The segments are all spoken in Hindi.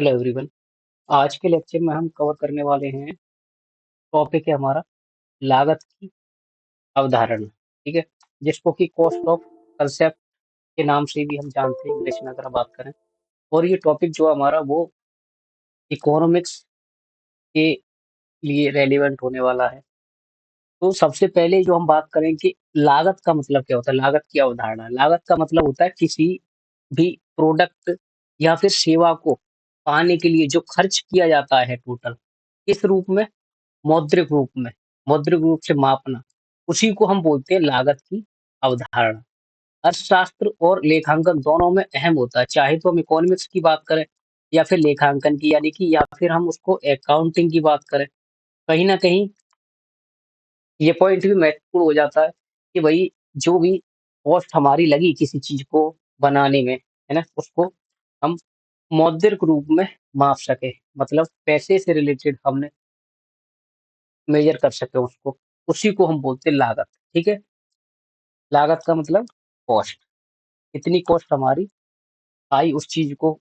Hello everyone. आज के लेक्चर में हम कवर करने वाले हैं, टॉपिक है हमारा लागत की अवधारणा। ठीक है, जिसको कि कॉस्ट ऑफ कंसेप्ट के नाम से भी हम जानते हैं इंग्लिश में अगर हम बात करें। और ये टॉपिक जो हमारा वो इकोनॉमिक्स के लिए रेलिवेंट होने वाला है। तो सबसे पहले जो हम बात करें कि लागत का मतलब क्या होता है, लागत की अवधारणा। लागत का मतलब होता है किसी भी प्रोडक्ट या फिर सेवा को पाने के लिए जो खर्च किया जाता है टोटल, किस रूप में? मौद्रिक रूप में, मौद्रिक रूप से मापना, उसी को हम बोलते हैं लागत की अवधारणा। अर्थशास्त्र और लेखांकन दोनों में अहम होता है, चाहे तो हम इकोनॉमिक्स की बात करें या फिर लेखांकन की, यानी कि या फिर हम उसको अकाउंटिंग की बात करें। कहीं न कहीं ये पॉइंट भी महत्वपूर्ण हो जाता है कि भई जो भी कॉस्ट हमारी लगी किसी चीज़ को बनाने में, है ना? उसको हम मौद्रिक रूप में माप सकें, मतलब पैसे से रिलेटेड हमने मेज़र कर सकें उसको, उसी को हम बोलते हैं लागत। ठीक है? लागत का मतलब कॉस्ट, कितनी कॉस्ट हमारी आई उस चीज़ को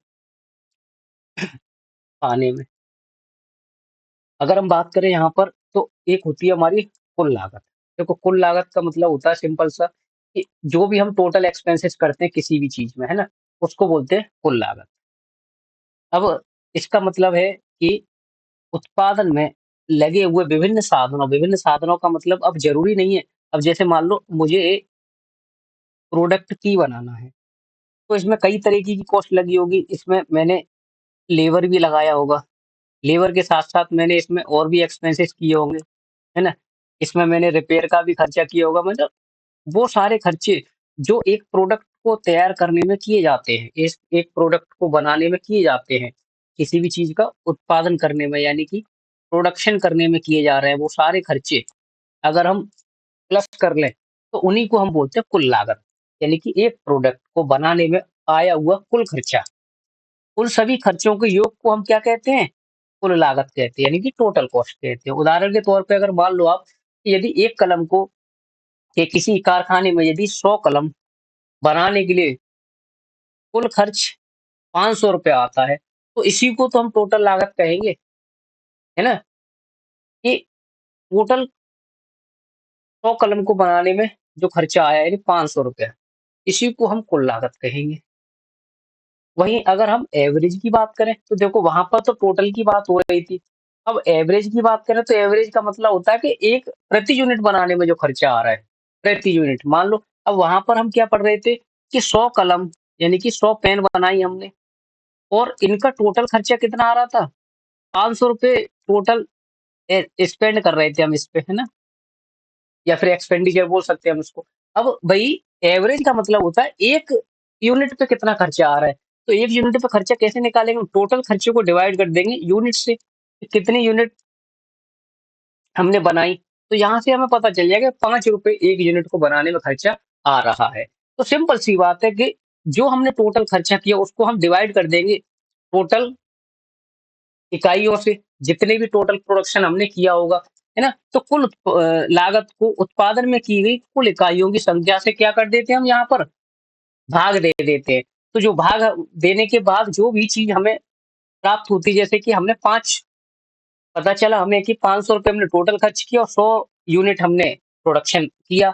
पाने में। अगर हम बात करें यहाँ पर तो एक होती है हमारी कुल लागत। देखो, कुल लागत का मतलब होता है सिंपल सा कि जो भी हम टोटल एक्सपेंसेस करते हैं किसी भी चीज़ में, है ना? उसको बोलते हैं कुल लागत। अब इसका मतलब है कि उत्पादन में लगे हुए विभिन्न साधनों का मतलब अब ज़रूरी नहीं है। अब जैसे मान लो मुझे प्रोडक्ट की बनाना है, तो इसमें कई तरीके की कॉस्ट लगी होगी। इसमें मैंने लेबर भी लगाया होगा, लेबर के साथ-साथ मैंने इसमें और भी एक्सपेंसेस किए होंगे, है ना? इसमें मैंने रिपेयर का भी खर्चा किया होगा, मतलब वो सारे खर्चे जो एक प्रोडक्ट को तैयार करने में किए जाते हैं, इस एक प्रोडक्ट को बनाने में किए जाते हैं, किसी भी चीज़ का उत्पादन करने में यानी कि प्रोडक्शन करने में किए जा रहे हैं, वो सारे खर्चे अगर हम प्लस कर लें, तो उन्हीं को हम बोलते हैं कुल लागत। यानी कि एक प्रोडक्ट को बनाने में आया हुआ कुल खर्चा। उन सभी खर्चों के योग को हम क्या कहते हैं? कुल लागत कहते हैं, यानी कि टोटल कॉस्ट कहते हैं। उदाहरण के तौर पे अगर मान लो आप कि यदि एक कलम को के किसी कारखाने में यदि 100 कलम बनाने के लिए कुल खर्च ₹500 आता है, तो इसी को तो हम टोटल लागत कहेंगे, है ना? कि टोटल 100 कलम को बनाने में जो खर्चा आया यानी ₹500, इसी को हम कुल लागत कहेंगे। वहीं अगर हम एवरेज की बात करें, तो देखो वहाँ पर तो टोटल की बात हो रही थी। अब एवरेज की बात करें तो एवरेज का मतलब होता है कि एक प्रति यूनिट बनाने में जो खर्चा आ रहा है, प्रति यूनिट। मान लो अब वहाँ पर हम क्या पढ़ रहे थे कि 100 कलम यानी कि 100 पेन बनाई हमने और इनका टोटल खर्चा कितना आ रहा था? ₹500 टोटल स्पेंड कर रहे थे हम इस पे, है ना? या फिर एक्सपेंडिचर बोल सकते हैं हम उसको। अब भई एवरेज का मतलब होता है 1 यूनिट पे कितना खर्चा आ रहा है। तो 1 यूनिट पे खर्चा कैसे निकालेंगे? टोटल खर्चे को डिवाइड कर देंगे यूनिट से, कि कितनी यूनिट हमने बनाई। तो यहाँ से हमें पता चल जाएगा ₹5 1 यूनिट को बनाने में खर्चा आ रहा है। तो सिंपल सी बात है कि जो हमने टोटल खर्चा किया उसको हम डिवाइड कर देंगे टोटल इकाइयों से, जितने भी टोटल प्रोडक्शन हमने किया होगा, है ना? तो कुल लागत को उत्पादन में की गई कुल इकाइयों की संख्या से क्या कर देते हैं हम यहाँ पर भाग दे देते हैं। तो जो भाग देने के बाद जो भी चीज़ हमें प्राप्त होती है, जैसे कि हमने 5 पता चला हमें कि ₹500 हमने टोटल खर्च किया और 100 यूनिट हमने प्रोडक्शन किया,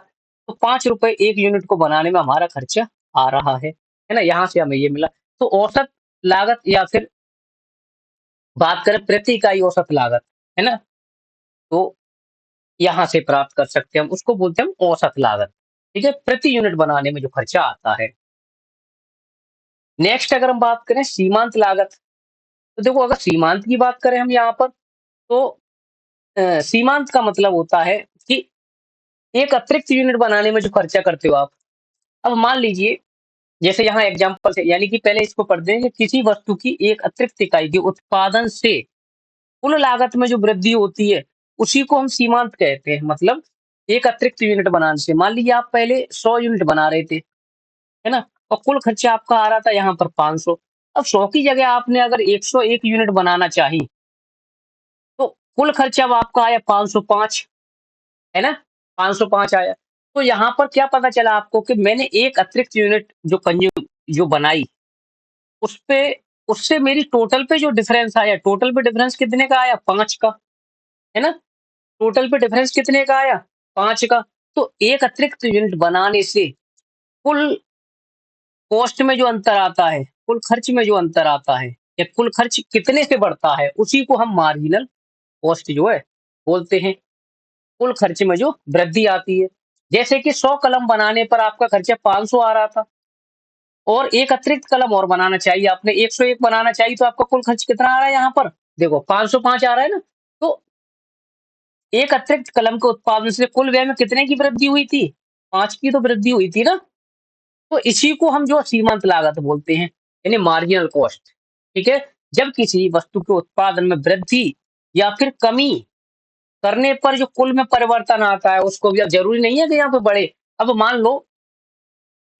तो ₹5 1 यूनिट को बनाने में हमारा खर्चा आ रहा है ना? यहाँ से हमें ये मिला। तो औसत लागत या फिर बात करें प्रति इकाई औसत लागत, है ना? तो यहाँ से प्राप्त कर सकते हैं हम, उसको बोलते हैं हम औसत लागत। ठीक है? प्रति यूनिट बनाने में जो खर्चा आता है। नेक्स्ट अगर हम बात करें सीमांत लागत, तो देखो अगर सीमांत की बात करें हम यहाँ पर तो सीमांत का मतलब होता है कि एक अतिरिक्त यूनिट बनाने में जो खर्चा करते हो आप। अब मान लीजिए जैसे यहाँ एग्जांपल से, यानी कि पहले इसको पढ़ते हैं कि किसी वस्तु की एक अतिरिक्त इकाई के उत्पादन से कुल लागत में जो वृद्धि होती है, उसी को हम सीमांत कहते हैं। मतलब एक अतिरिक्त यूनिट बनाने से, मान लीजिए आप पहले 100 यूनिट बना रहे थे, है ना? और कुल खर्चा आपका आ रहा था यहाँ पर 500। अब 100 की जगह आपने अगर 101 यूनिट बनाना चाही, तो कुल खर्चा अब आपका आया 505, है ना? 505 आया। तो यहाँ पर क्या पता चला आपको कि मैंने एक अतिरिक्त यूनिट जो बनाई, उसपे उससे मेरी टोटल पे जो डिफरेंस आया, टोटल पे डिफरेंस कितने का आया? 5 का, है ना? टोटल पे डिफरेंस कितने का आया? 5 का। तो एक अतिरिक्त यूनिट बनाने से कुल कॉस्ट में जो अंतर आता है, कुल खर्च में जो अंतर आता है, या कुल खर्च कितने से बढ़ता है, उसी को हम मार्जिनल कॉस्ट जो है बोलते हैं। कुल खर्च में जो वृद्धि आती है। जैसे कि 100 कलम बनाने पर आपका खर्चा 500 आ रहा था, और एक अतिरिक्त कलम और बनाना चाहिए आपने, 101 बनाना चाहिए, तो आपका कुल खर्च कितना आ रहा है यहाँ पर? देखो 505 आ रहा है ना? तो एक अतिरिक्त कलम के उत्पादन से कुल व्यय में कितने की वृद्धि हुई थी? 5 की तो वृद्धि हुई थी ना? तो इसी को हम जो सीमांत लागत बोलते हैं, यानी मार्जिनल कॉस्ट। ठीक है? जब किसी वस्तु के उत्पादन में वृद्धि या फिर कमी करने पर जो कुल में परिवर्तन आता है, उसको भी, अब जरूरी नहीं है कि यहाँ पे बढ़े। अब मान लो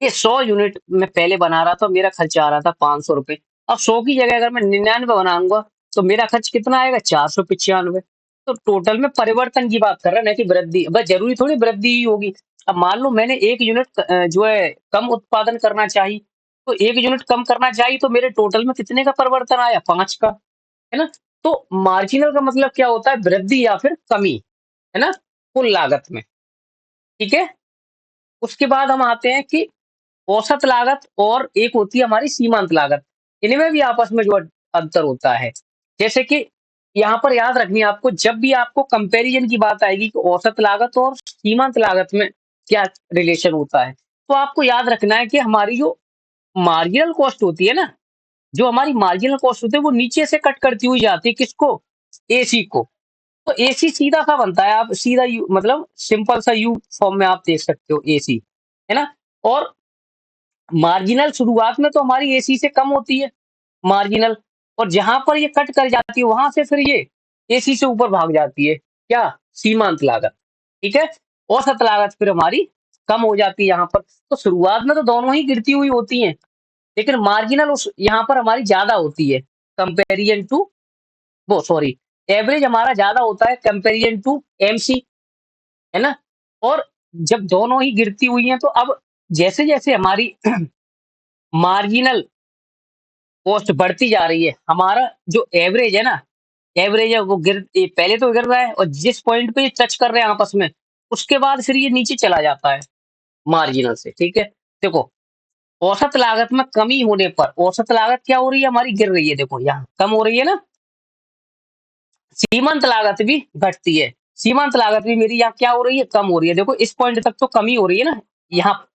कि 100 यूनिट मैं पहले बना रहा था, मेरा खर्चा आ रहा था 500 रुपए। अब 100 की जगह अगर मैं 99 बनाऊंगा, तो मेरा खर्च कितना आएगा? 495। तो टोटल में परिवर्तन की बात कर रहे हैं, ना कि वृद्धि। बस जरूरी थोड़ी वृद्धि ही होगी। अब मान लो मैंने 1 यूनिट जो है कम उत्पादन करना चाहिए, तो 1 यूनिट कम करना चाहिए, तो मेरे टोटल में कितने का परिवर्तन आया? 5 का, है ना? तो मार्जिनल का मतलब क्या होता है? वृद्धि या फिर कमी, है ना? कुल लागत में। ठीक है? उसके बाद हम आते हैं कि औसत लागत और एक होती है हमारी सीमांत लागत। इनमें भी आपस में जो अंतर होता है। जैसे कि यहाँ पर याद रखनी है आपको, जब भी आपको कंपैरिजन की बात आएगी कि औसत लागत और सीमांत लागत में क्या रिलेशन होता है, तो आपको याद रखना है कि हमारी जो मार्जिनल कॉस्ट होती है ना, जो हमारी मार्जिनल कॉस्ट होती है, वो नीचे से कट करती हुई जाती है किसको? एसी को। तो एसी सीधा सा बनता है, आप सीधा यू मतलब सिंपल सा यू फॉर्म में आप देख सकते हो एसी, है ना? और मार्जिनल शुरुआत में तो हमारी एसी से कम होती है, मार्जिनल, और जहां पर ये कट कर जाती है, वहां से फिर ये एसी से ऊपर भाग जाती है। क्या? सीमांत लागत। ठीक है? औसत लागत फिर हमारी कम हो जाती है यहाँ पर। तो शुरुआत में तो दोनों ही गिरती हुई होती हैं, लेकिन मार्जिनल उस यहाँ पर हमारी ज्यादा होती है कंपेरिजन टू, वो सॉरी, एवरेज हमारा ज्यादा होता है कंपेरिजन टू एमसी, है ना? और जब दोनों ही गिरती हुई हैं, तो अब जैसे जैसे हमारी मार्जिनल कॉस्ट बढ़ती जा रही है, हमारा जो एवरेज है ना, एवरेज है वो पहले तो गिर रहा है, और जिस पॉइंट पे ये टच कर रहे हैं आपस में, उसके बाद फिर ये नीचे चला जाता है मार्जिनल से। ठीक है? देखो, औसत लागत में कमी होने पर औसत लागत क्या हो रही है? हमारी गिर रही है, देखो यहाँ कम हो रही है ना। सीमांत लागत भी घटती है, सीमांत लागत भी मेरी यहाँ क्या हो रही है? कम हो रही है। देखो इस पॉइंट तक तो कमी हो रही है ना, यहाँ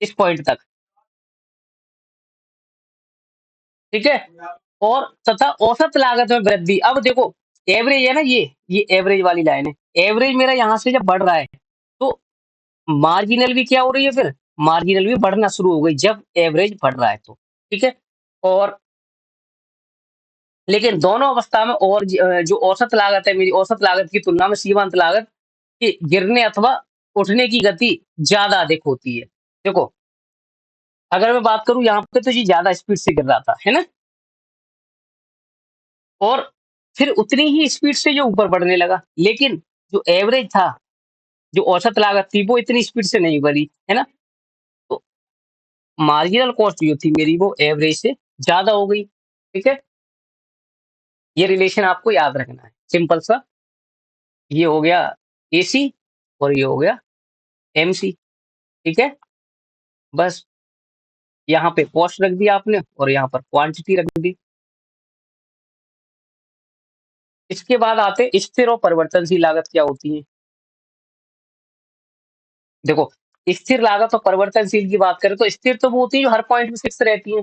इस पॉइंट तक। ठीक है? और तथा औसत लागत में वृद्धि। अब देखो, एवरेज है ना, ये एवरेज वाली लाइन है। एवरेज मेरा यहाँ से जब बढ़ रहा है, तो मार्जिनल भी क्या हो रही है फिर? मार्जिनल भी बढ़ना शुरू हो गई जब एवरेज बढ़ रहा है तो। ठीक है? और लेकिन दोनों अवस्था में, और जो औसत लागत है, मेरी औसत लागत की तुलना में सीमांत लागत की गिरने अथवा उठने की गति ज़्यादा अधिक होती है। देखो, अगर मैं बात करूँ यहाँ पे, तो ये ज़्यादा स्पीड से गिर रहा था, है ना? और फिर उतनी ही स्पीड से जो ऊपर बढ़ने लगा। लेकिन जो एवरेज था, जो औसत लागत थी, वो इतनी स्पीड से नहीं बढ़ी, है ना? तो मार्जिनल कॉस्ट जो थी मेरी, वो एवरेज से ज़्यादा हो गई। ठीक है? ये रिलेशन आपको याद रखना है, सिंपल सा। ये हो गया एसी, और ये हो गया एमसी। ठीक है? बस यहाँ पे कॉस्ट रख दिया आपने, और यहाँ पर क्वांटिटी रख दी। इसके बाद आते स्थिर और परिवर्तनशील लागत क्या होती है? देखो, स्थिर लागत और परिवर्तनशील की बात करें, तो स्थिर तो वो होती है जो हर पॉइंट में फिक्स रहती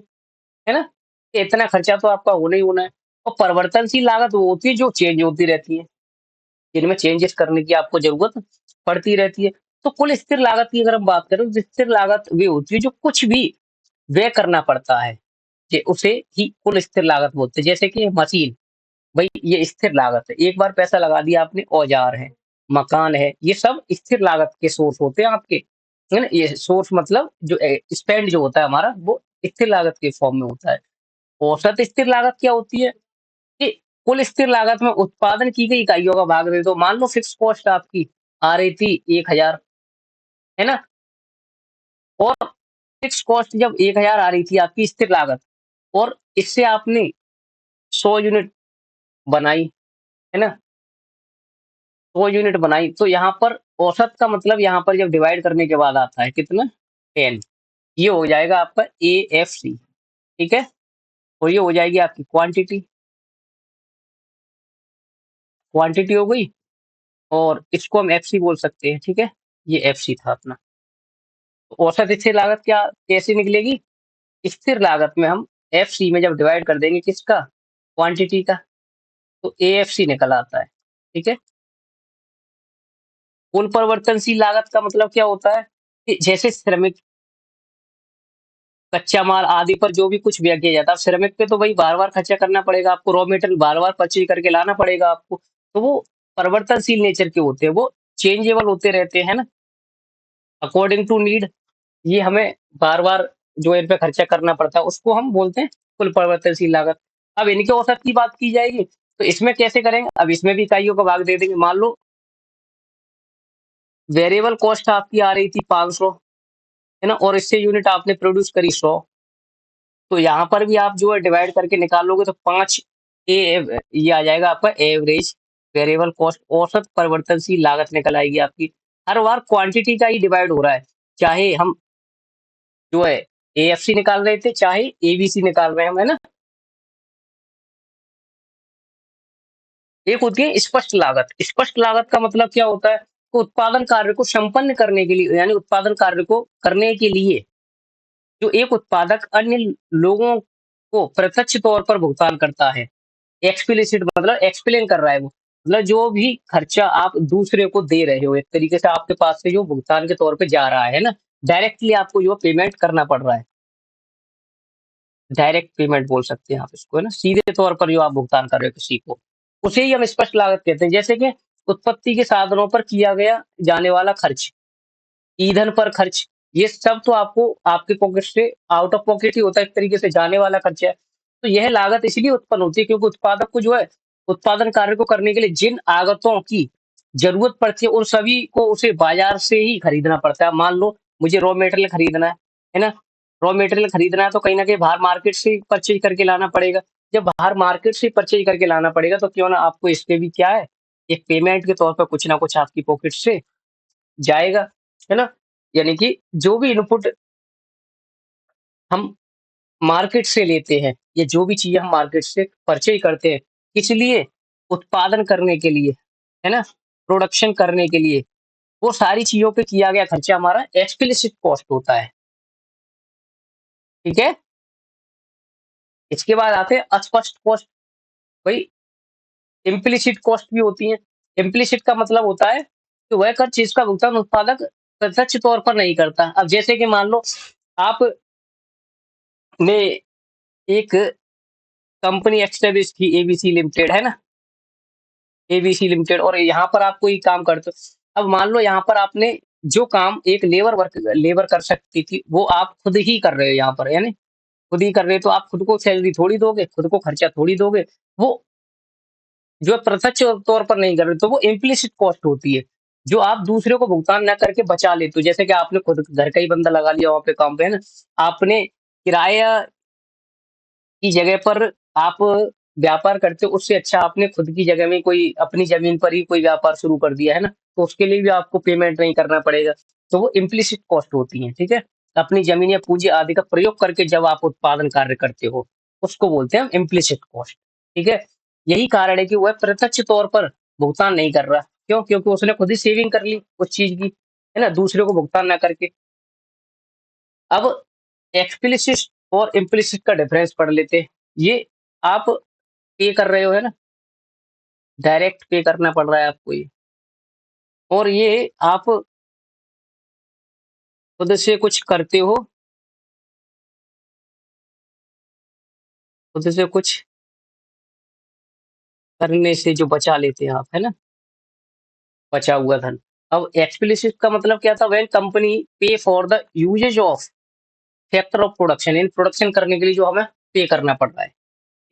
है ना? कि इतना खर्चा तो आपका होना ही होना है। और परिवर्तनशील लागत वो होती है जो चेंज होती रहती है, जिनमें चेंजेस करने की आपको ज़रूरत पड़ती रहती है। तो कुल स्थिर लागत की अगर हम बात करें, तो स्थिर लागत वे होती है जो कुछ भी व्यय करना पड़ता है, कि उसे ही कुल स्थिर लागत बोलते हैं। जैसे कि मशीन, भई ये स्थिर लागत है। एक बार पैसा लगा दिया आपने, औज़ार है, मकान है, ये सब स्थिर लागत के सोर्स होते हैं आपके, है ना? ये सोर्स मतलब जो स्पेंड जो होता है हमारा, वो स्थिर लागत के फॉर्म में होता है। औसत स्थिर लागत क्या होती है? कि कुल स्थिर लागत में उत्पादन की गई इकाइयों का भाग दे दो। मान लो फिक्स कॉस्ट आपकी आ रही थी 1000, है ना? और फिक्स कॉस्ट जब 1000 आ रही थी आपकी स्थिर लागत, और इससे आपने 100 यूनिट बनाई, है ना? 100 यूनिट बनाई, तो यहाँ पर औसत का मतलब यहाँ पर जब डिवाइड करने के बाद आता है कितना? 10। ये हो जाएगा आपका एएफसी, ठीक है? और ये हो जाएगी आपकी क्वांटिटी, क्वांटिटी हो गई और इसको हम एफसी बोल सकते हैं, ठीक है? ये एफसी था अपना। तो औसत स्थिर लागत क्या कैसे निकलेगी? स्थिर लागत में हम एफसी में जब डिवाइड कर देंगे किसका? क्वांटिटी का, तो एएफसी निकल आता है, ठीक है? कुल परिवर्तनशील लागत का मतलब क्या होता है? कि जैसे श्रमिक, कच्चा माल आदि पर जो भी कुछ व्यय किया जाता है, अब श्रमिक पे तो वही बार-बार खर्चा करना पड़ेगा आपको, रॉ मटेरियल बार-बार परचेज़ करके लाना पड़ेगा आपको। तो वो परिवर्तनशील नेचर के होते हैं, वो चेंजेबल होते रहते हैं ना, अकॉर्डिंग टू नीड। ये हमें बार-बार जो इन पे खर्चा करना पड़ता है, उसको हम बोलते हैं कुल परिवर्तनशील लागत। अब इनके औसत की बात की जाएगी, तो इसमें कैसे करेंगे? अब इसमें भी इकाइयों का भाग दे देंगे। मान लो वेरिएबल कॉस्ट आपकी आ रही थी 500, है ना? और इससे यूनिट आपने प्रोड्यूस करी 100, तो यहाँ पर भी आप जो है डिवाइड करके निकालोगे तो 5 ये आ जाएगा आपका एवरेज वेरिएबल कॉस्ट, औसत परिवर्तनशील लागत निकल आएगी आपकी। हर बार क्वांटिटी का ही डिवाइड हो रहा है, चाहे हम जो है एएफसी निकाल रहे थे, चाहे एबीसी निकाल रहे हैं हम, है ना? एक होती है स्पष्ट लागत। स्पष्ट लागत का मतलब क्या होता है? तो उत्पादन कार्य को संपन्न करने के लिए, यानी उत्पादन कार्य को करने के लिए जो एक उत्पादक अन्य लोगों को प्रत्यक्ष तौर पर भुगतान करता है। एक्सप्लिसिट मतलब एक्सप्लेन कर रहा है वो। मतलब जो भी खर्चा आप दूसरे को दे रहे हो, एक तरीके से आपके पास से जो भुगतान के तौर पे जा रहा है ना, डायरेक्टली आपको जो पेमेंट करना पड़ रहा है। डायरेक्ट पेमेंट बोल सकते हैं आप इसको, है ना? सीधे तौर पर जो आप भुगतान कर रहे हो किसी को, उसे ही हम स्पष्ट लागत कहते हैं। जैसे कि उत्पत्ति के साधनों पर किया गया जाने वाला खर्च, ईंधन पर खर्च, ये सब तो आपको आपके पॉकेट से आउट ऑफ पॉकेट ही होता है, एक तरीके से जाने वाला खर्चा है। तो यह लागत इसलिए उत्पन्न होती है क्योंकि उत्पादक को जो है उत्पादन कार्य को करने के लिए जिन आगतों की ज़रूरत पड़ती है, उन सभी को उसे बाज़ार से ही खरीदना पड़ता है। मान लो मुझे रॉ मटेरियल खरीदना है ना? रॉ मटेरियल खरीदना है तो कहीं न कहीं बाहर मार्केट से परचेज़ करके लाना पड़ेगा। जब बाहर मार्केट से परचेज़ करके लाना पड़ेगा तो क्यों ना आपको इस पे भी क्या है, एक पेमेंट के तौर पर कुछ ना कुछ आपकी पॉकेट से जाएगा, है ना? यानी कि जो भी इनपुट हम मार्केट से लेते हैं या जो भी चीज़ें हम मार्केट से परचेज़ करते हैं, किस लिए? उत्पादन करने के लिए, है ना? प्रोडक्शन करने के लिए, वो सारी चीज़ों पे किया गया खर्चा हमारा एक्सप्लिसिट कॉस्ट होता है, ठीक है? इसके बाद आते हैं अस्पष्ट कॉस्ट, भई इम्प्लिसिट कॉस्ट भी होती हैं। इम्प्लिसिट का मतलब होता है कि वह कर चीज़ का भुगतान उत्पादक प्रत्यक्ष तौर पर नहीं करता। अब जैसे कि मान लो आपने एक कंपनी एस्टेब्लिश की एबीसी लिमिटेड, है ना? एबीसी लिमिटेड, और यहाँ पर आप कोई काम करते हो। अब मान लो यहाँ पर आपने जो काम एक लेबर कर सकती थी, वो आप खुद ही कर रहे हो यहाँ पर, यानी खुद ही कर रहे हो, तो आप खुद को सैलरी थोड़ी दोगे, खुद को खर्चा थोड़ी दोगे। वो जो है प्रत्यक्ष तौर पर नहीं कर रहे, तो वो इम्प्लिसिट कॉस्ट होती है, जो आप दूसरे को भुगतान ना करके बचा लेते हो। जैसे कि आपने खुद घर का ही बंदा लगा लिया वहाँ पे काम पे, है ना? आपने किराया की जगह पर आप व्यापार करते हो, उससे अच्छा आपने खुद की जगह में कोई अपनी ज़मीन पर ही कोई व्यापार शुरू कर दिया, है ना? तो उसके लिए भी आपको पेमेंट नहीं करना पड़ेगा। तो वो इम्प्लिसिट कॉस्ट होती हैं, ठीक है? अपनी ज़मीन या पूँजी आदि का प्रयोग करके जब आप उत्पादन कार्य करते हो, उसको बोलते हैं हम इम्प्लिसिट कॉस्ट, ठीक है? यही कारण है कि वह प्रत्यक्ष तौर पर भुगतान नहीं कर रहा। क्यों? क्योंकि उसने खुद ही सेविंग कर ली उस चीज़ की, है ना? दूसरे को भुगतान ना करके। अब एक्सप्लिसिट और इम्प्लिसिट का डिफरेंस पढ़ लेते हैं। ये आप पे कर रहे हो, है ना? डायरेक्ट पे करना पड़ रहा है आपको ये, और ये आप खुद से कुछ करते हो, खुद से कुछ करने से जो बचा लेते हैं आप, है ना? बचा हुआ धन। अब एक्सप्लिसिट का मतलब क्या था? When company pay for the usage of factor of production, इन प्रोडक्शन करने के लिए जो हमें पे करना पड़ रहा है,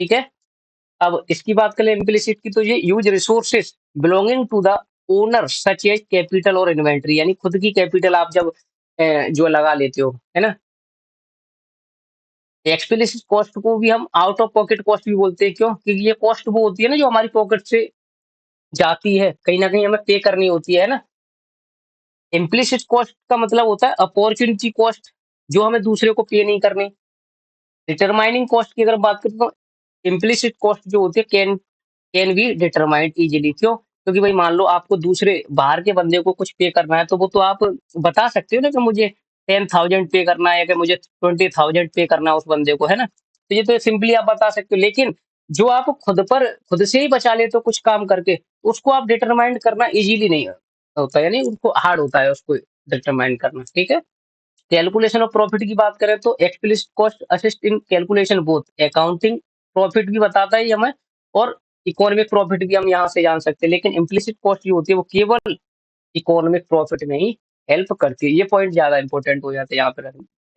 ठीक है? अब इसकी बात करें इम्प्लिसिट की, तो ये use resources belonging to the owner such as capital और इन्वेंटरी, यानी खुद की कैपिटल आप जब जो लगा लेते हो, है ना? एक्सप्लिसिट कॉस्ट को भी हम आउट ऑफ पॉकेट कॉस्ट भी बोलते हैं, क्यों? क्योंकि ये कॉस्ट वो होती है ना जो हमारी पॉकेट से जाती है, कहीं न कहीं हमें पे करनी होती है ना? इम्प्लिसिट कॉस्ट का मतलब होता है अपॉर्च्युनिटी कॉस्ट, जो हमें दूसरे को पे नहीं करनी। डिटरमाइनिंग कॉस्ट की अगर बात करें तो इम्प्लिसिट कॉस्ट जो होती है कैन बी डिटरमाइंड इजीली, क्यों? क्योंकि भाई मान लो आपको दूसरे बाहर के बंदे को कुछ पे करना है, तो वो तो आप बता सकते हो ना कि मुझे 10,000 पे करना है, या कि मुझे 20,000 पे करना है उस बंदे को, है ना? तो ये तो सिंपली आप बता सकते हो, लेकिन जो आप खुद से ही बचा लेते हो कुछ काम करके, उसको आप डिटरमाइन करना इजीली नहीं होता, यानी उसको हार्ड होता है उसको डिटरमाइन करना, ठीक है? कैलकुलेशन ऑफ प्रॉफिट की बात करें तो explicit cost assist in calculation both accounting profit भी बताता है ये हमें, और इकोनॉमिक प्रॉफिट भी हम यहाँ से जान सकते हैं, लेकिन इम्प्लिसिट कॉस्ट जो होती है वो केवल इकोनॉमिक प्रॉफिट में ही हेल्प करती है। ये पॉइंट ज्यादा इंपॉर्टेंट हो जाते हैं यहाँ पर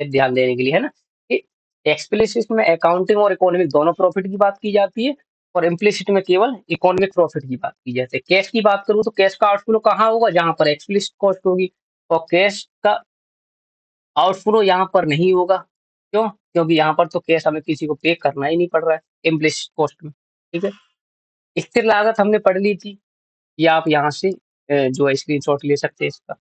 ध्यान देने के लिए, है ना? कि एक्सप्लिसिट में अकाउंटिंग और इकोनॉमिक दोनों प्रॉफिट की बात की जाती है, और इम्प्लिसिट में केवल इकोनॉमिक प्रॉफिट की बात की जाती है। कैश की बात करूँ तो कैश का आउटफ्लो कहाँ होगा? जहाँ पर एक्सप्लिसिट कॉस्ट होगी, और कैश का आउटफ्लो यहाँ पर नहीं होगा। क्यों? क्योंकि यहाँ पर तो कैश हमें किसी को पे करना ही नहीं पड़ रहा है इम्प्लिसिट कॉस्ट में, ठीक है? स्थिर लागत हमने पढ़ ली थी, ये आप यहाँ से जो है स्क्रीनशॉट ले सकते हैं इसका।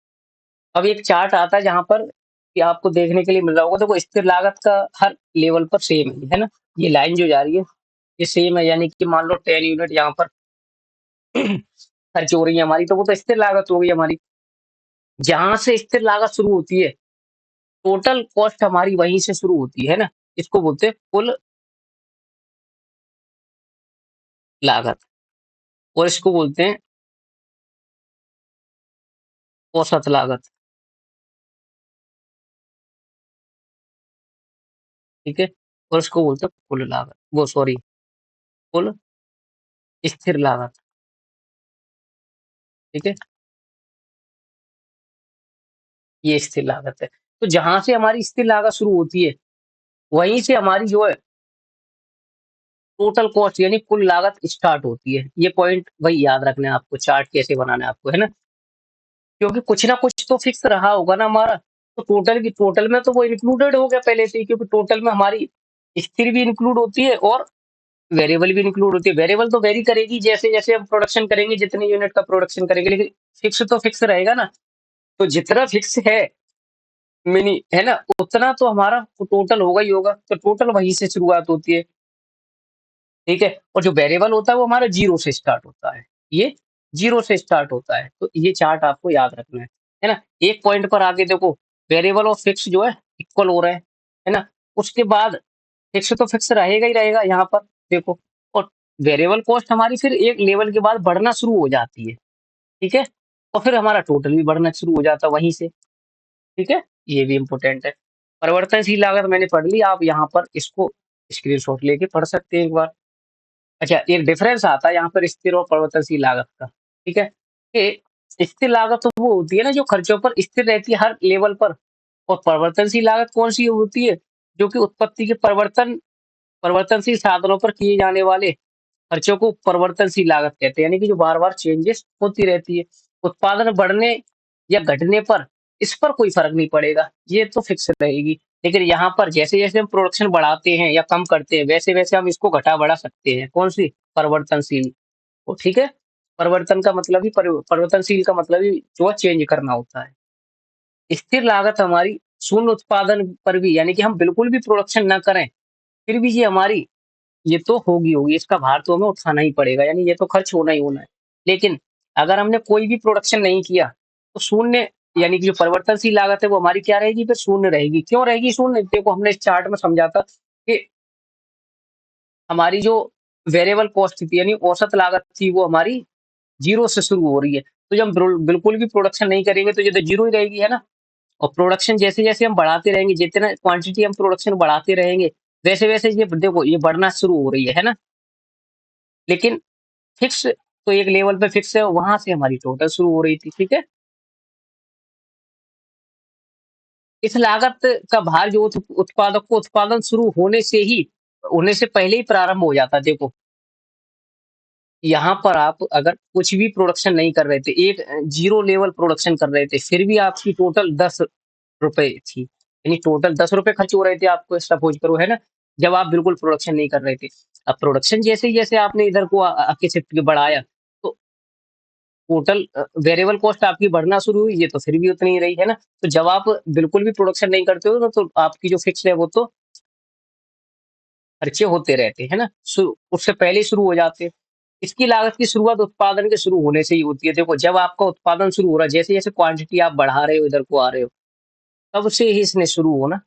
अब एक चार्ट आता है जहाँ पर कि आपको देखने के लिए मिल रहा होगा, देखो स्थिर लागत का हर लेवल पर सेम है ना? ये लाइन जो जा रही है, ये सेम है, यानी कि मान लो 10 यूनिट यहाँ पर खर्च हो रही है हमारी, तो वो तो स्थिर लागत हो गई हमारी। जहाँ से स्थिर लागत शुरू होती है, टोटल कॉस्ट हमारी वहीं से शुरू होती है ना? इसको बोलते हैं कुल लागत, और इसको बोलते हैं औसत लागत, ठीक है? और इसको बोलते हैं कुल लागत, वो सॉरी, कुल स्थिर लागत, ठीक है? ये स्थिर लागत है। तो जहाँ से हमारी स्थिर लागत शुरू होती है, वहीं से हमारी जो है टोटल कॉस्ट यानी कुल लागत स्टार्ट होती है। ये पॉइंट वही याद रखना है आपको, चार्ट कैसे बनाना है आपको, है ना? क्योंकि कुछ ना कुछ तो फिक्स रहा होगा ना हमारा, तो टोटल में तो वो इंक्लूडेड हो गया पहले से ही, क्योंकि टोटल में हमारी स्थिर भी इंक्लूड होती है और वेरिएबल भी इंक्लूड होती है। वेरिएबल तो वेरी करेगी जैसे-जैसे हम प्रोडक्शन करेंगे, जितने यूनिट का प्रोडक्शन करेंगे, लेकिन फिक्स तो फिक्स रहेगा ना। तो जितना फिक्स है है ना? उतना तो हमारा टोटल होगा ही होगा। तो टोटल वहीं से शुरुआत होती है, ठीक है? और जो वेरिएबल होता है वो हमारा 0 से स्टार्ट होता है। ये 0 से स्टार्ट होता है। तो ये चार्ट आपको याद रखना है ना? एक पॉइंट पर आगे देखो, वेरिएबल और फिक्स जो है इक्वल हो रहे हैं, है ना? उसके बाद फिक्स तो फिक्स रहेगा ही रहेगा यहाँ पर देखो, और वेरिएबल कॉस्ट हमारी फिर एक लेवल के बाद बढ़ना शुरू हो जाती है, ठीक है? और फिर हमारा टोटल भी बढ़ना शुरू हो जाता है वहीं से, ठीक है? ये भी इम्पोर्टेंट है। परिवर्तनशील लागत मैंने पढ़ ली, आप यहाँ पर इसको स्क्रीनशॉट लेके पढ़ सकते हैं एक बार। अच्छा, एक डिफरेंस आता है यहाँ पर स्थिर और परिवर्तनशील लागत का, ठीक है? कि स्थिर लागत तो वो होती है ना जो खर्चों पर स्थिर रहती है हर लेवल पर, और परिवर्तनशील लागत कौन-सी होती है? जो कि उत्पत्ति के परिवर्तनशील साधनों पर किए जाने वाले खर्चों को परिवर्तनशील लागत कहते हैं, यानी कि जो बार-बार चेंजेस होती रहती है। उत्पादन बढ़ने या घटने पर इस पर कोई फ़र्क नहीं पड़ेगा, ये तो फिक्स रहेगी। लेकिन यहाँ पर जैसे-जैसे हम प्रोडक्शन बढ़ाते हैं या कम करते हैं, वैसे-वैसे हम इसको घटा-बढ़ा सकते हैं। कौन-सी? परिवर्तनशील को, ठीक है? परिवर्तन का मतलब ही परिवर्तनशील का मतलब ही जो है चेंज करना होता है। स्थिर लागत हमारी शून्य उत्पादन पर भी, यानी कि हम बिल्कुल भी प्रोडक्शन ना करें, फिर भी ये तो होगी, इसका भार तो हमें उठाना ही पड़ेगा, यानी ये तो खर्च होना ही होना है। लेकिन अगर हमने कोई भी प्रोडक्शन नहीं किया, तो शून्य, यानी कि जो परिवर्तनशील लागत है वो हमारी क्या रहेगी? फिर शून्य रहेगी। क्यों रहेगी शून्य? देखो हमने इस चार्ट में समझा था कि हमारी जो वेरिएबल कॉस्ट थी यानी औसत लागत थी वो हमारी 0 से शुरू हो रही है। तो जब बिल्कुल भी प्रोडक्शन नहीं करेंगे तो ये तो 0 ही रहेगी, है ना? और प्रोडक्शन जैसे-जैसे हम बढ़ाते रहेंगे, जितना क्वांटिटी हम प्रोडक्शन बढ़ाते रहेंगे, वैसे-वैसे ये देखो ये बढ़ना शुरू हो रही है ना? लेकिन फिक्स तो एक लेवल पे फिक्स है, वहाँ से हमारी टोटल शुरू हो रही थी, ठीक है? इस लागत का भार जो उत्पादक को उत्पादन शुरू होने से पहले ही प्रारंभ हो जाता है। देखो, यहाँ पर आप अगर कुछ भी प्रोडक्शन नहीं कर रहे थे, एक 0 लेवल प्रोडक्शन कर रहे थे, फिर भी आपकी टोटल ₹10 थी। यानी टोटल ₹10 खर्च हो रहे थे आपको सपोज़ करो, है ना? जब आप बिल्कुल प्रोडक्शन नहीं कर रहे थे। अब प्रोडक्शन जैसे-जैसे आपने इधर को आके शिफ्ट बढ़ाया, तो टोटल वेरिएबल कॉस्ट आपकी बढ़ना शुरू हुई, ये तो फिर भी उतनी ही रही, है ना? तो जब आप बिल्कुल भी प्रोडक्शन नहीं करते हो ना, तो आपकी जो फिक्स है वो तो खर्चे होते रहते हैं, है ना? उससे पहले ही शुरू हो जाते हैं। इसकी लागत की शुरुआत उत्पादन के शुरू होने से ही होती है। देखो, जब आपका उत्पादन शुरू हो रहा है, जैसे-जैसे क्वांटिटी आप बढ़ा रहे हो, इधर को आ रहे हो, तब से ही इसने शुरू होना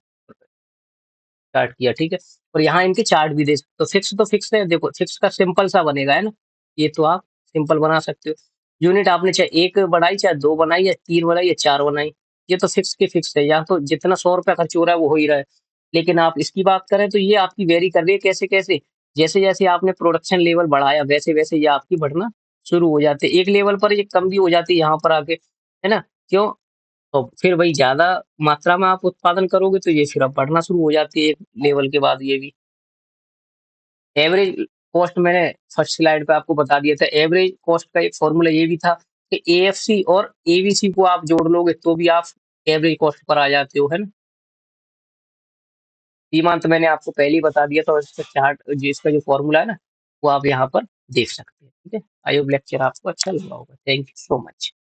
स्टार्ट किया, ठीक है? और यहाँ इनके चार्ट भी तो फिक्स है, देखो फिक्स का सिंपल सा बनेगा, है ना? ये तो आप सिंपल बना सकते हो। यूनिट आपने चाहे 1 बनाई, चाहे 2 बनाई या 3 बनाई या 4 बनाई, ये तो फिक्स की फिक्स है। यहाँ तो जितना ₹100 खर्च हो रहा है, वो हो ही रहा है। लेकिन आप इसकी बात करें तो ये आपकी वेरी कर रही है कैसे-कैसे? जैसे-जैसे आपने प्रोडक्शन लेवल बढ़ाया, वैसे-वैसे ये आपकी बढ़ना शुरू हो जाती है। एक लेवल पर ये कम भी हो जाती है यहाँ पर आके, है ना? क्यों? तो फिर वही ज़्यादा मात्रा में आप उत्पादन करोगे तो ये फिर अब बढ़ना शुरू हो जाती है एक लेवल के बाद ये भी। एवरेज कॉस्ट मैंने फर्स्ट स्लाइड पे आपको बता दिया था। एवरेज कॉस्ट का एक फ़ॉर्मूला ये भी था कि एएफसी और एबीसी को आप जोड़ लोगे तो भी आप एवरेज कॉस्ट पर आ जाते हो, है ना? सीमांत मैंने आपको पहले ही बता दिया था और इसका चार्ट जो इसका जो फ़ॉर्मूला है ना, वो आप यहाँ पर देख सकते हैं, ठीक है? आई होप लेक्चर आपको अच्छा लगा होगा। Thank you so much.